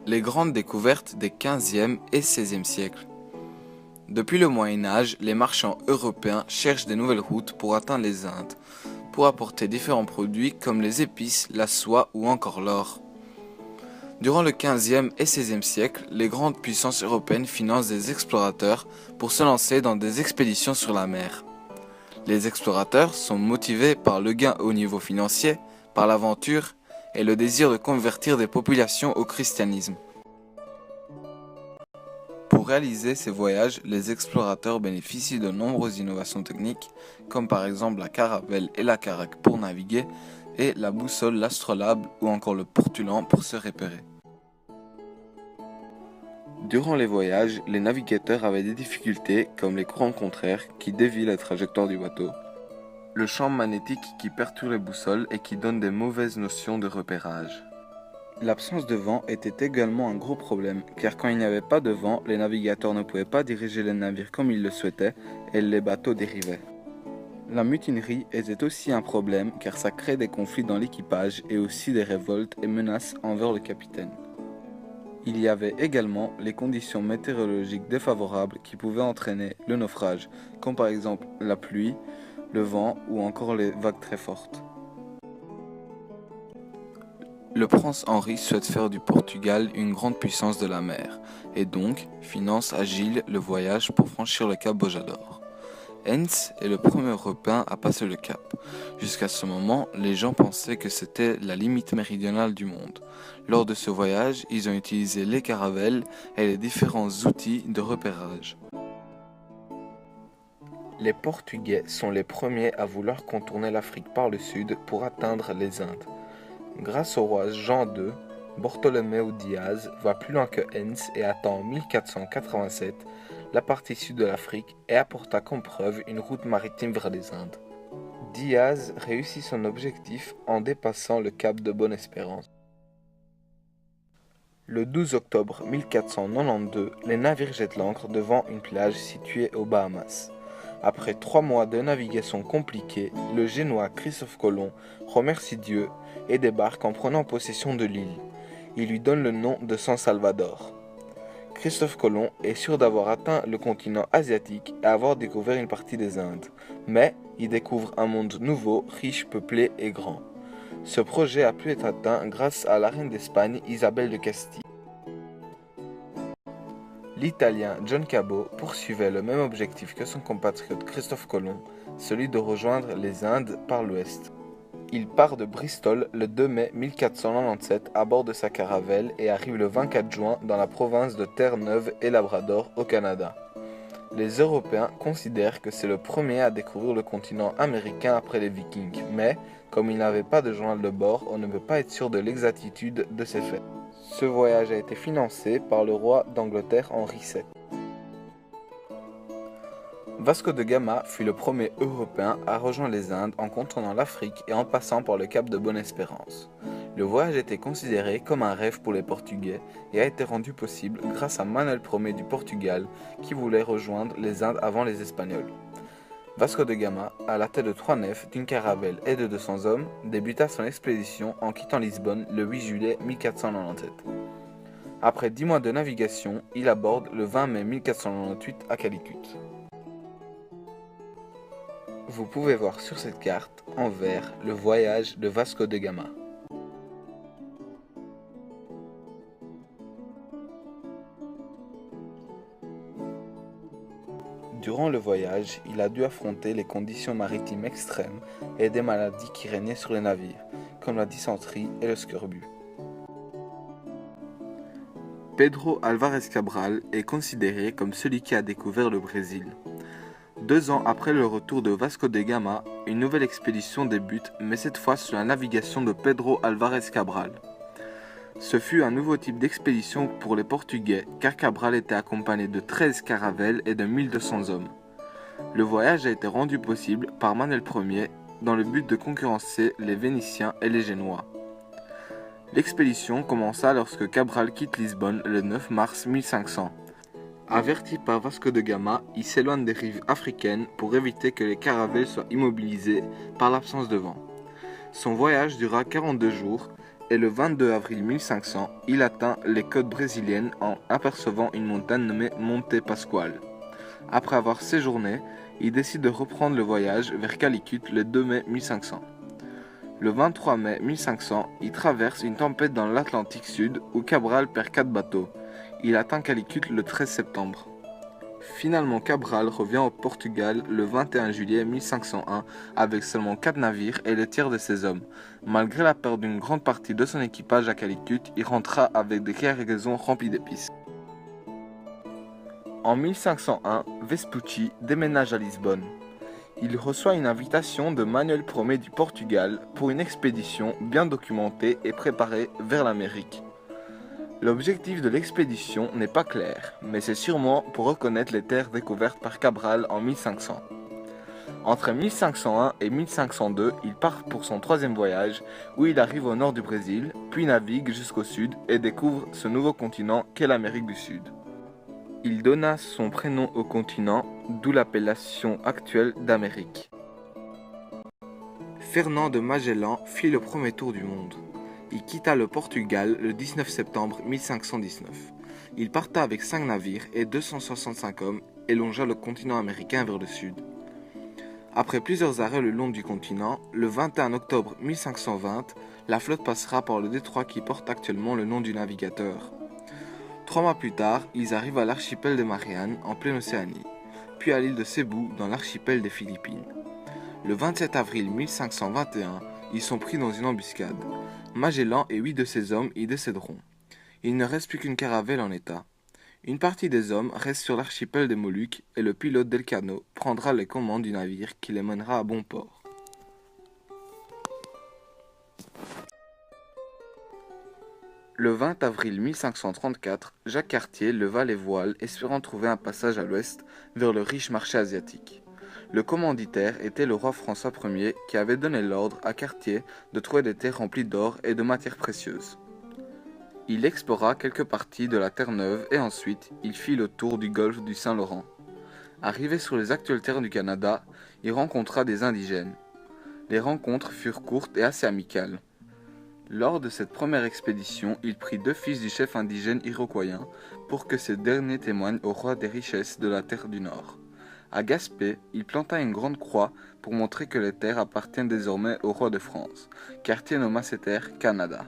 Les grandes découvertes des 15e et 16e siècles. Depuis le Moyen Âge, les marchands européens cherchent de nouvelles routes pour atteindre les Indes, pour apporter différents produits comme les épices, la soie ou encore l'or. Durant le 15e et 16e siècle, les grandes puissances européennes financent des explorateurs pour se lancer dans des expéditions sur la mer. Les explorateurs sont motivés par le gain au niveau financier, par l'aventure et le désir de convertir des populations au christianisme. Pour réaliser ces voyages, les explorateurs bénéficient de nombreuses innovations techniques, comme par exemple la caravelle et la caraque pour naviguer, et la boussole, l'astrolabe ou encore le portulan pour se repérer. Durant les voyages, les navigateurs avaient des difficultés comme les courants contraires qui dévient la trajectoire du bateau, le champ magnétique qui perturbe les boussoles et qui donne des mauvaises notions de repérage. L'absence de vent était également un gros problème, car quand il n'y avait pas de vent, les navigateurs ne pouvaient pas diriger les navires comme ils le souhaitaient et les bateaux dérivaient. La mutinerie était aussi un problème car ça crée des conflits dans l'équipage et aussi des révoltes et menaces envers le capitaine. Il y avait également les conditions météorologiques défavorables qui pouvaient entraîner le naufrage, comme par exemple la pluie, le vent ou encore les vagues très fortes. Le prince Henri souhaite faire du Portugal une grande puissance de la mer, et donc finance à Gilles le voyage pour franchir le cap Bojador. Hens est le premier Européen à passer le cap. Jusqu'à ce moment, les gens pensaient que c'était la limite méridionale du monde. Lors de ce voyage, ils ont utilisé les caravelles et les différents outils de repérage. Les Portugais sont les premiers à vouloir contourner l'Afrique par le sud pour atteindre les Indes. Grâce au roi Jean II, Bartolomeu Diaz va plus loin que Hens et atteint en 1487 la partie sud de l'Afrique et apporta comme preuve une route maritime vers les Indes. Diaz réussit son objectif en dépassant le cap de Bonne-Espérance. Le 12 octobre 1492, les navires jettent l'ancre devant une plage située aux Bahamas. Après 3 mois de navigation compliquée, le Génois Christophe Colomb remercie Dieu et débarque en prenant possession de l'île. Il lui donne le nom de San Salvador. Christophe Colomb est sûr d'avoir atteint le continent asiatique et avoir découvert une partie des Indes. Mais il découvre un monde nouveau, riche, peuplé et grand. Ce projet a pu être atteint grâce à la reine d'Espagne Isabelle de Castille. L'Italien John Cabot poursuivait le même objectif que son compatriote Christophe Colomb, celui de rejoindre les Indes par l'ouest. Il part de Bristol le 2 mai 1497 à bord de sa caravelle et arrive le 24 juin dans la province de Terre-Neuve et Labrador au Canada. Les Européens considèrent que c'est le premier à découvrir le continent américain après les Vikings, mais comme il n'avait pas de journal de bord, on ne peut pas être sûr de l'exactitude de ces faits. Ce voyage a été financé par le roi d'Angleterre Henri VII. Vasco de Gama fut le premier Européen à rejoindre les Indes en contournant l'Afrique et en passant par le cap de Bonne-Espérance. Le voyage était considéré comme un rêve pour les Portugais et a été rendu possible grâce à Manuel Ier du Portugal qui voulait rejoindre les Indes avant les Espagnols. Vasco de Gama, à la tête de 3 nefs, d'une caravelle et de 200 hommes, débuta son expédition en quittant Lisbonne le 8 juillet 1497. Après 10 mois de navigation, il aborde le 20 mai 1498 à Calicut. Vous pouvez voir sur cette carte, en vert, le voyage de Vasco de Gama. Durant le voyage, il a dû affronter les conditions maritimes extrêmes et des maladies qui régnaient sur les navires, comme la dysenterie et le scorbut. Pedro Álvares Cabral est considéré comme celui qui a découvert le Brésil. 2 ans après le retour de Vasco de Gama, une nouvelle expédition débute, mais cette fois sous la navigation de Pedro Álvares Cabral. Ce fut un nouveau type d'expédition pour les Portugais, car Cabral était accompagné de 13 caravelles et de 1200 hommes. Le voyage a été rendu possible par Manuel Ier dans le but de concurrencer les Vénitiens et les Génois. L'expédition commença lorsque Cabral quitte Lisbonne le 9 mars 1500. Averti par Vasco de Gama, il s'éloigne des rives africaines pour éviter que les caravelles soient immobilisées par l'absence de vent. Son voyage dura 42 jours et le 22 avril 1500, il atteint les côtes brésiliennes en apercevant une montagne nommée Monte Pascual. Après avoir séjourné, il décide de reprendre le voyage vers Calicut le 2 mai 1500. Le 23 mai 1500, il traverse une tempête dans l'Atlantique Sud où Cabral perd 4 bateaux. Il atteint Calicut le 13 septembre. Finalement, Cabral revient au Portugal le 21 juillet 1501 avec seulement 4 navires et le tiers de ses hommes. Malgré la perte d'une grande partie de son équipage à Calicut, il rentra avec des cargaisons remplies d'épices. En 1501, Vespucci déménage à Lisbonne. Il reçoit une invitation de Manuel Ier du Portugal pour une expédition bien documentée et préparée vers l'Amérique. L'objectif de l'expédition n'est pas clair, mais c'est sûrement pour reconnaître les terres découvertes par Cabral en 1500. Entre 1501 et 1502, il part pour son troisième voyage, où il arrive au nord du Brésil, puis navigue jusqu'au sud et découvre ce nouveau continent qu'est l'Amérique du Sud. Il donna son prénom au continent, d'où l'appellation actuelle d'Amérique. Fernand de Magellan fit le premier tour du monde. Il quitta le Portugal le 19 septembre 1519. Il parta avec 5 navires et 265 hommes et longea le continent américain vers le sud. Après plusieurs arrêts le long du continent, le 21 octobre 1520, la flotte passera par le détroit qui porte actuellement le nom du navigateur. 3 mois plus tard, ils arrivent à l'archipel des Mariannes, en pleine Océanie, puis à l'île de Cebú, dans l'archipel des Philippines. Le 27 avril 1521, ils sont pris dans une embuscade. Magellan et 8 de ses hommes y décéderont. Il ne reste plus qu'une caravelle en état. Une partie des hommes reste sur l'archipel des Moluques et le pilote Delcano prendra les commandes du navire qui les mènera à bon port. Le 20 avril 1534, Jacques Cartier leva les voiles espérant trouver un passage à l'ouest vers le riche marché asiatique. Le commanditaire était le roi François Ier qui avait donné l'ordre à Cartier de trouver des terres remplies d'or et de matières précieuses. Il explora quelques parties de la Terre-Neuve et ensuite il fit le tour du golfe du Saint-Laurent. Arrivé sur les actuelles terres du Canada, il rencontra des indigènes. Les rencontres furent courtes et assez amicales. Lors de cette première expédition, il prit 2 fils du chef indigène iroquoien pour que ce dernier témoigne au roi des richesses de la terre du Nord. À Gaspé, il planta une grande croix pour montrer que les terres appartiennent désormais au roi de France. Cartier nomma ces terres Canada.